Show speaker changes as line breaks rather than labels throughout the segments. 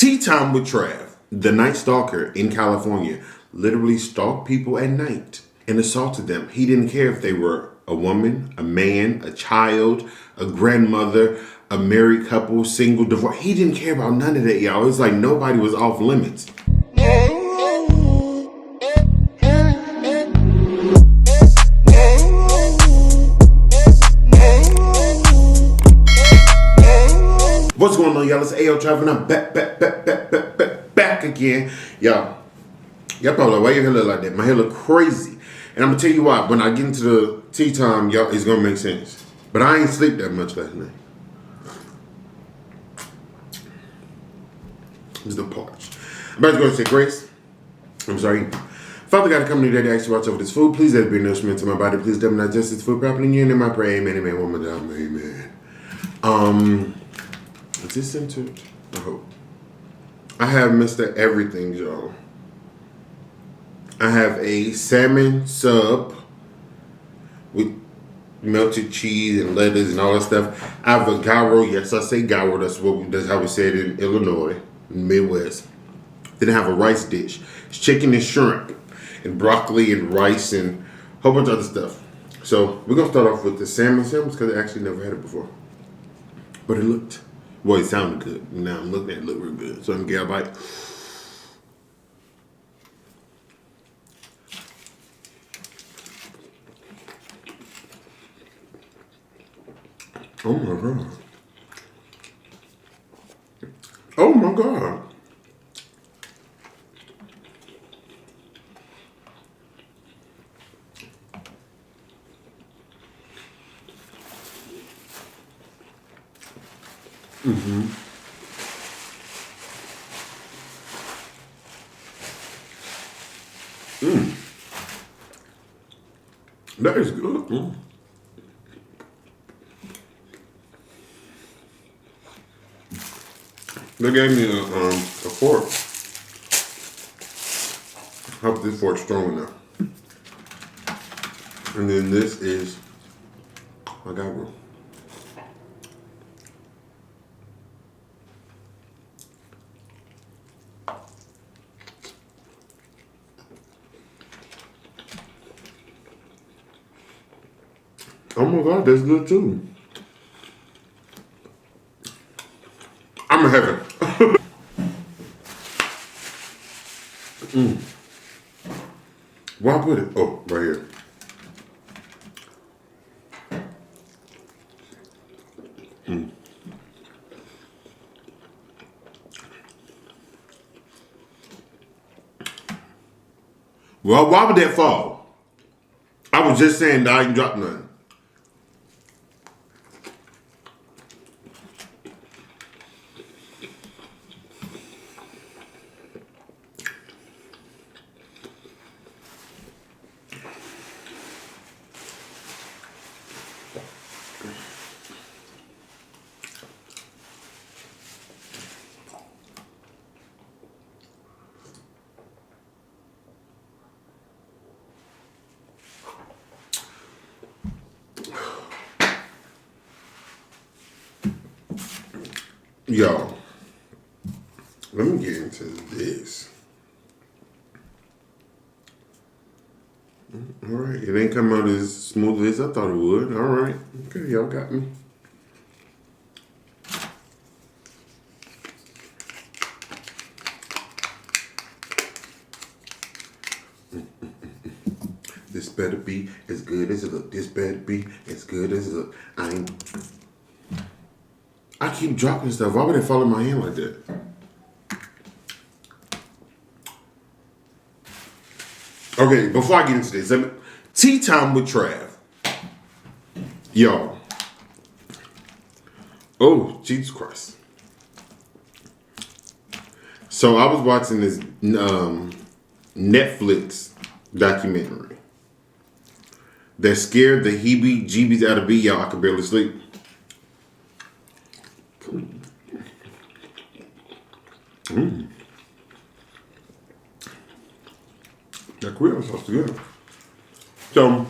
Tea time with Trav, the Night Stalker in California, literally stalked people at night and assaulted them. He didn't care if they were a woman, a man, a child, a grandmother, a married couple, single, divorce. He didn't care about none of that, y'all. It was like nobody was off limits. What's going on, y'all? It's Ayootravv and I'm back again. Y'all probably like, why your hair look like that? My hair look crazy. And I'm gonna tell you why. When I get into the tea time, y'all, it's gonna make sense. But I ain't sleep that much last night. I'm still parched. I'm about to go and say grace. I'm sorry. Father God, I come to you today to ask you to watch over this food. Please let it be nourishment to my body. Please let me digest this food properly. In your name I pray, amen, amen, woman, amen. Is this centered? I hope. I have Mr. Everything, y'all. I have a salmon sub with melted cheese and lettuce and all that stuff. I have a gyro. Yes, I say gyro. That's how we say it in Illinois, Midwest. Then I have a rice dish. It's chicken and shrimp and broccoli and rice and a whole bunch of other stuff. So we're gonna start off with the salmon sandwich because I actually never had it before. But it sounded good. Now I'm looking at it, look real good. So I'm gonna get a bite. Oh my God. Oh my God. That is good. They gave me a fork. I hope this fork's strong enough. And then this is my gyro. Oh my God, that's good too. I'm in heaven. Where I put it? Oh, right here. Well, why would that fall? I was just saying that I didn't drop nothing. Y'all, let me get into this. All right, it ain't come out as smooth as I thought it would. All right, okay, y'all got me. This better be as good as it look. This better be as good as it look. I keep dropping stuff. Why would it fall in my hand like that? Okay, before I get into this, tea time with Trav. Y'all. Oh, Jesus Christ. So I was watching this Netflix documentary that scared the heebie-jeebies out of me. Y'all, I could barely sleep. That Creole sauce is good. So,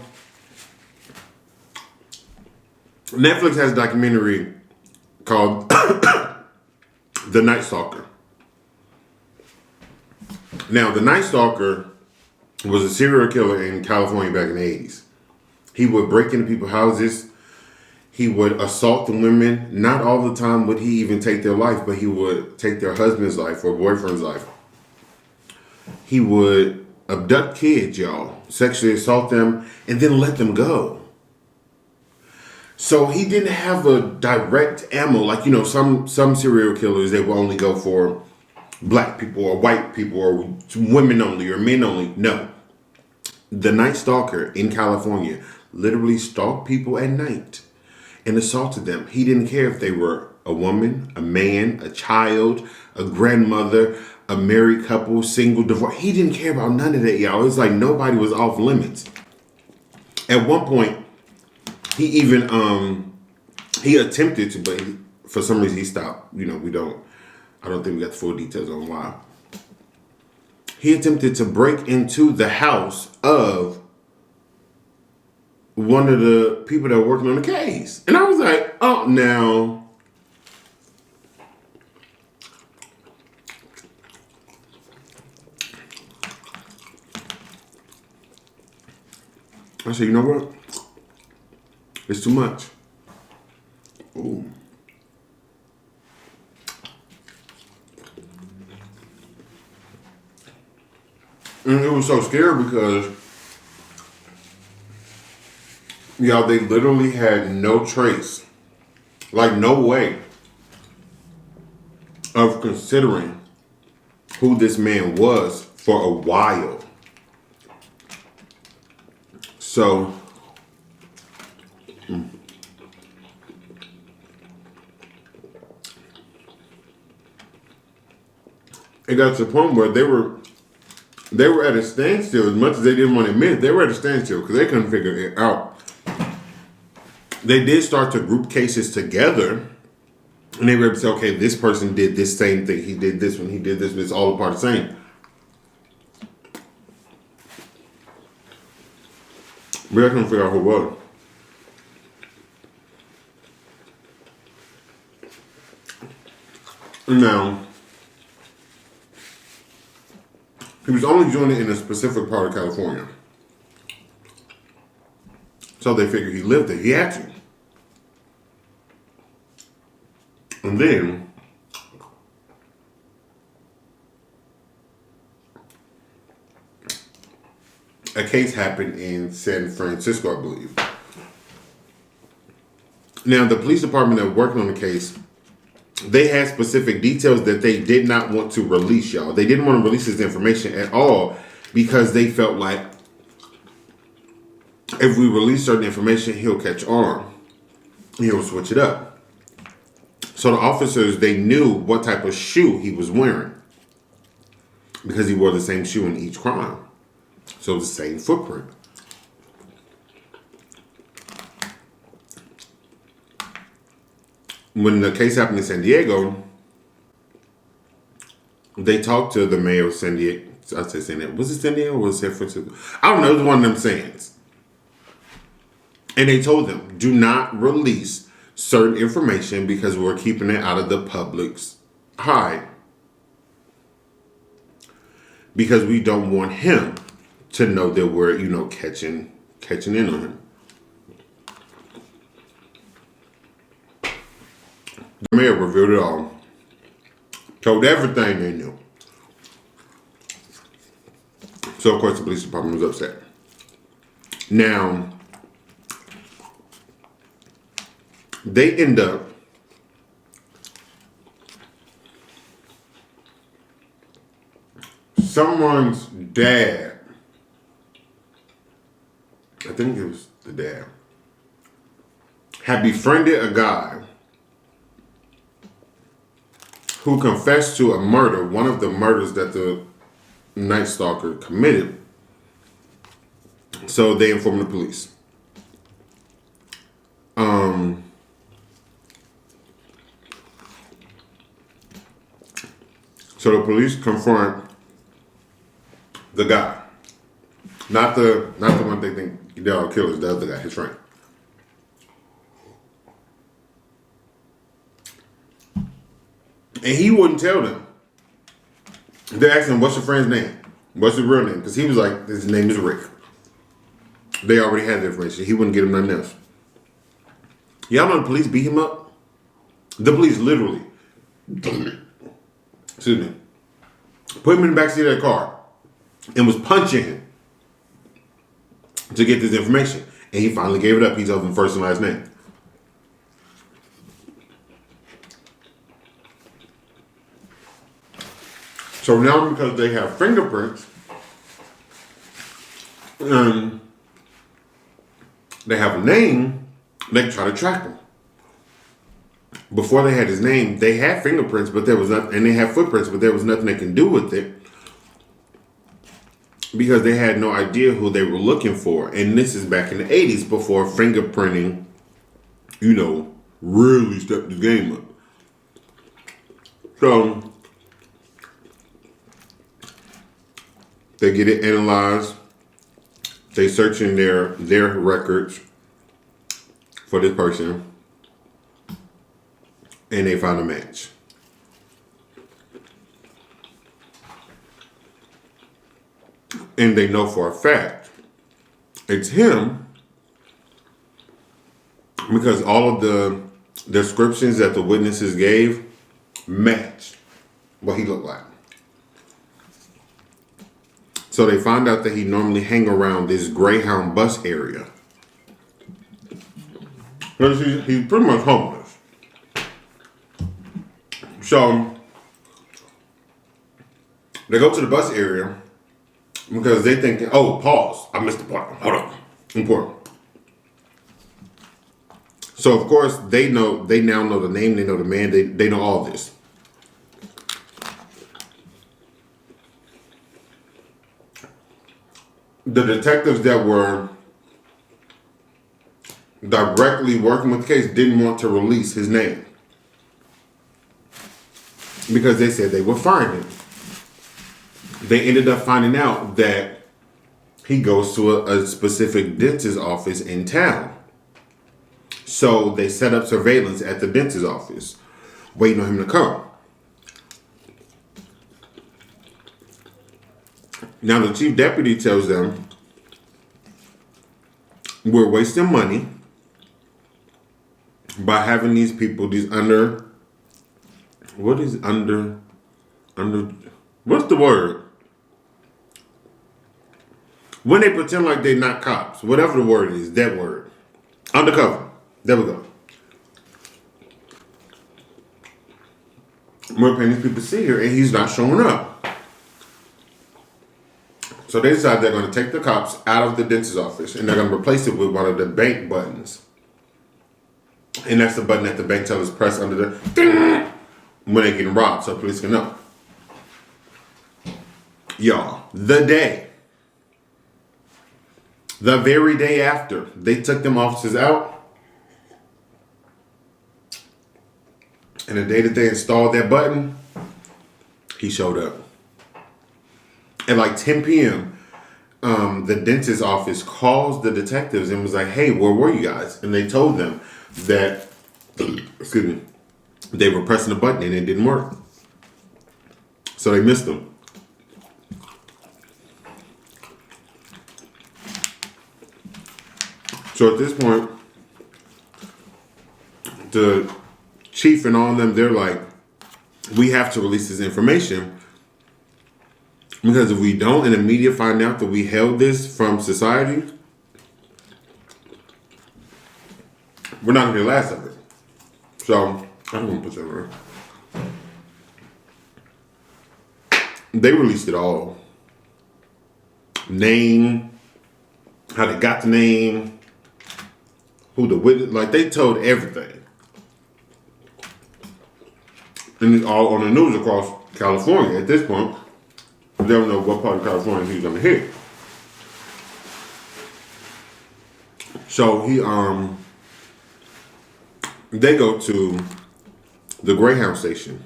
Netflix has a documentary called The Night Stalker. Now, the Night Stalker was a serial killer in California back in the 80s. He would break into people's houses. He would assault the women. Not all the time would he even take their life, but he would take their husband's life or boyfriend's life. He would abduct kids, y'all, sexually assault them, and then let them go. So he didn't have a direct ammo. Like, you know, some serial killers, they will only go for black people or white people or women only or men only. No. The Night Stalker in California literally stalked people at night and assaulted them. He didn't care if they were a woman, a man, a child, a grandmother, a married couple, single, divorce. He didn't care about none of that, y'all. It's like nobody was off limits. At one point, he even he attempted to, but for some reason he stopped. You know, I don't think we got the full details on why. He attempted to break into the house of one of the people that were working on the case. And I was like, oh, now. I said, you know what? It's too much. Ooh. And it was so scary because, y'all, they literally had no trace, like no way of considering who this man was for a while. So, it got to the point where they were at a standstill. As much as they didn't want to admit it, they were at a standstill because they couldn't figure it out. They did start to group cases together, and they were able to say, okay, this person did this same thing. He did this one. He did this one. It's all a part of the same. But I couldn't figure out who it was. Now, he was only doing it in a specific part of California. So they figured he lived there. He had to. And then, a case happened in San Francisco, I believe. Now, the police department that were working on the case, they had specific details that they did not want to release, y'all. They didn't want to release this information at all because they felt like if we release certain information, he'll catch on. He'll switch it up. So the officers, they knew what type of shoe he was wearing because he wore the same shoe in each crime. So the same footprint. When the case happened in San Diego, they talked to the mayor of San Diego. I said San Diego. Was it San Diego or was it San Francisco? I don't know. It was one of them sayings. And they told them, do not release certain information because we're keeping it out of the public's eye. Because we don't want him to know that we're, catching in on him. The mayor revealed it all. Told everything they knew. So, of course, the police department was upset. Now, they end up someone's dad, I think it was the dad, had befriended a guy who confessed to a murder, one of the murders that the Night Stalker committed. So they informed the police. So the police confront the guy, not the one they think they're all killers, the other guy, his friend. And he wouldn't tell them They asked him, what's your friend's name? What's his real name? Because he was like, his name is Rick. They already had the information. He wouldn't get him nothing else. Y'all know the police beat him up? The police literally, excuse me, put him in the backseat of the car and was punching him to get this information. And he finally gave it up. He told them first and last name. So now because they have fingerprints, they have a name, they can try to track him. Before they had his name, they had fingerprints, but there was nothing, and they had footprints, but there was nothing they can do with it because they had no idea who they were looking for. And this is back in the 80s before fingerprinting, really stepped the game up. So they get it analyzed. They searching their records for this person. And they found a match. And they know for a fact it's him because all of the descriptions that the witnesses gave matched what he looked like. So they found out that he normally hang around this Greyhound bus area. Because he's pretty much homeless. So they go to the bus area because they think, oh, pause. I missed the part. Hold on. Important. So of course they now know the name, they know the man, they know all this. The detectives that were directly working with the case didn't want to release his name because they said they would find him. They ended up finding out that he goes to a specific dentist's office in town. So they set up surveillance at the dentist's office, waiting on him to come. Now the chief deputy tells them, we're wasting money by having these people, what's the word? When they pretend like they're not cops, whatever the word is, that word. Undercover. There we go. We're paying these people to sit here and he's not showing up. So they decide they're going to take the cops out of the dentist's office and they're going to replace it with one of the bank buttons. And that's the button that the bank tellers press under the when they get robbed so police can know. Y'all, the very day after they took them officers out, and the day that they installed that button, he showed up. At like 10 p.m., the dentist's office calls the detectives and was like, hey, where were you guys? And they told them that, excuse me, they were pressing the button and it didn't work. So they missed them. So at this point, the chief and all of them, they're like, we have to release this information. Because if we don't and the media find out that we held this from society, we're not going to be the last of it. So, I don't want to put that there. They released it all. Name, how they got the name, who the witness, like they told everything. And it's all on the news across California at this point. They don't know what part of California he's gonna hit. So they go to the Greyhound station,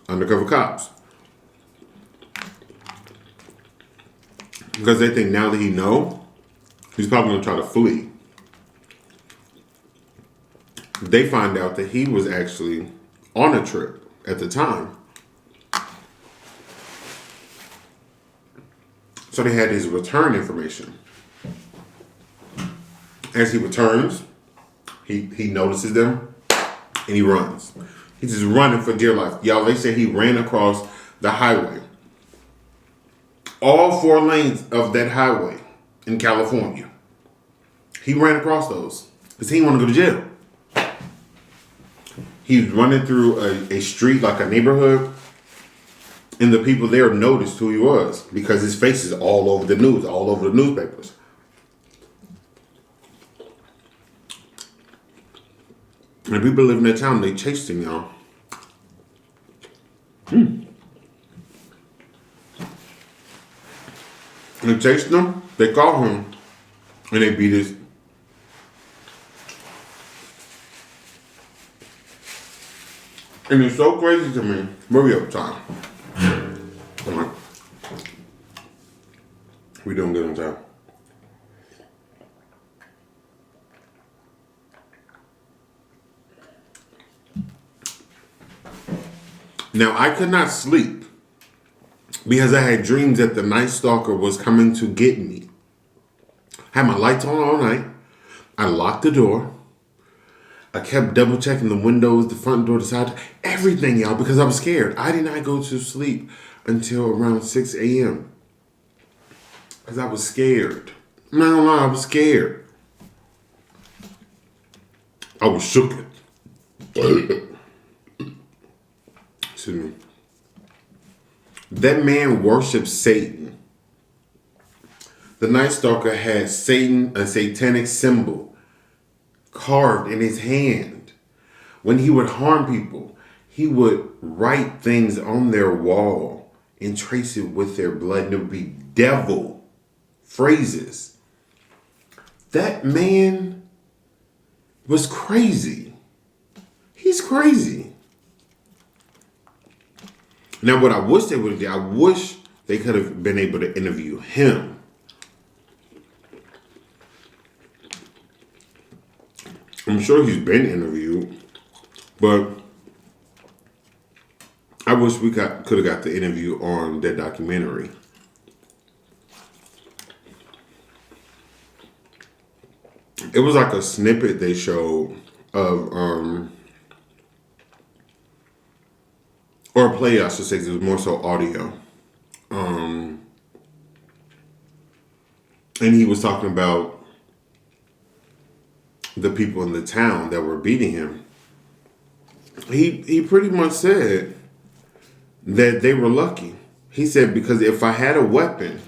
undercover cops. Because they think now that he knows, he's probably gonna try to flee. They find out that he was actually on a trip at the time. So they had his return information. As he returns, he notices them and he runs. He's just running for dear life. Y'all, they say he ran across the highway. All 4 lanes of that highway in California. He ran across those because he didn't want to go to jail. He was running through a street, like a neighborhood, and the people there noticed who he was because his face is all over the news, all over the newspapers. And people living in that town, they chased him, y'all. They chased him, they caught him, and they beat his. And it's so crazy to me. Hurry up, time. Come on. We doing good on time. Now, I could not sleep because I had dreams that the Night Stalker was coming to get me. Had my lights on all night. I locked the door. I kept double checking the windows, the front door, the side, everything, y'all, because I was scared. I did not go to sleep until around 6 a.m. because I was scared. I'm not gonna lie, I was scared. I was shook. Excuse me. That man worships Satan. The Night Stalker had Satan, a satanic symbol, carved in his hand. When he would harm people, he would write things on their wall and trace it with their blood. And it would be devil phrases. That man was crazy. He's crazy. Now, what I wish they would have done, I wish they could have been able to interview him. I'm sure he's been interviewed, but I wish we could have got the interview on that documentary. It was like a snippet they showed of, or a play, I should say, 'cause it was more so audio. And he was talking about the people in the town that were beating him. He pretty much said that they were lucky. He said, because if I had a weapon,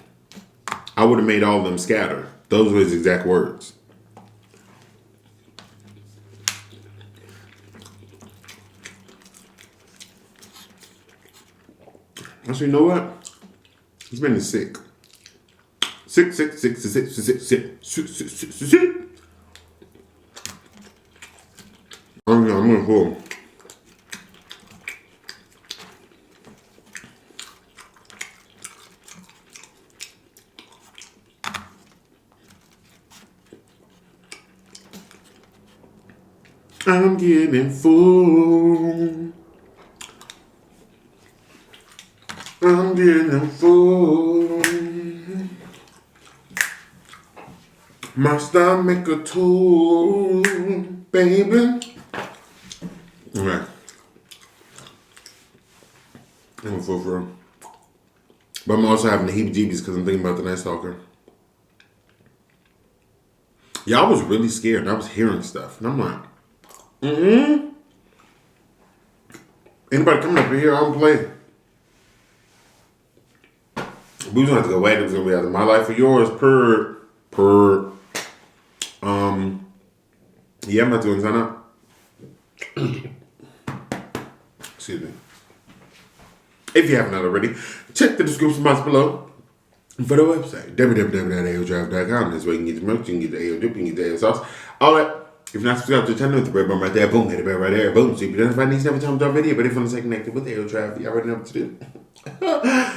I would have made all of them scatter. Those were his exact words. So you know what? This man is sick. Sick. I'm gonna pull. I'm getting full. I'm getting full. My stomach a tool, baby. Alright. I'm full for real. But I'm also having the heebie-jeebies because I'm thinking about the Night Stalker. Yeah, I was really scared. I was hearing stuff. And I'm like, anybody coming up in here, I don't play. We was gonna have to go wait. It was gonna be either my life or yours per. Yeah, I'm not doing sign up. Excuse me. If you haven't already, check the description box below for the website www.ayootravv.com. That's where you can get the merch, you can get the Ayo dip, you can get the Ayo sauce, all that. If you're not subscribed to the channel, hit the red button right there. Boom, hit the bell right there. Boom. So you be notified next every time I drop a video. But if you want to stay connected with Ayootravv, you already know what to do.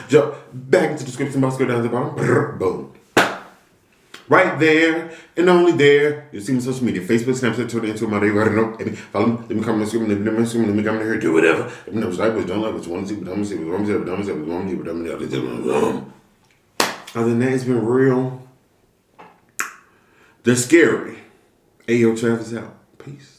Jump back into the description box, go down to the bottom. Boom. Right there and only there. You'll see me on social media: Facebook, Snapchat, Twitter, Instagram. You already know. Follow me. Let me comment, let me comment here. Do whatever. Let me know what you like, what you don't like, what you want to see, what you want to see, what you want to see, what you want to see, what you want to see, what you want to see. Other than that, it's been real. They're scary. Ayootravv is out. Peace.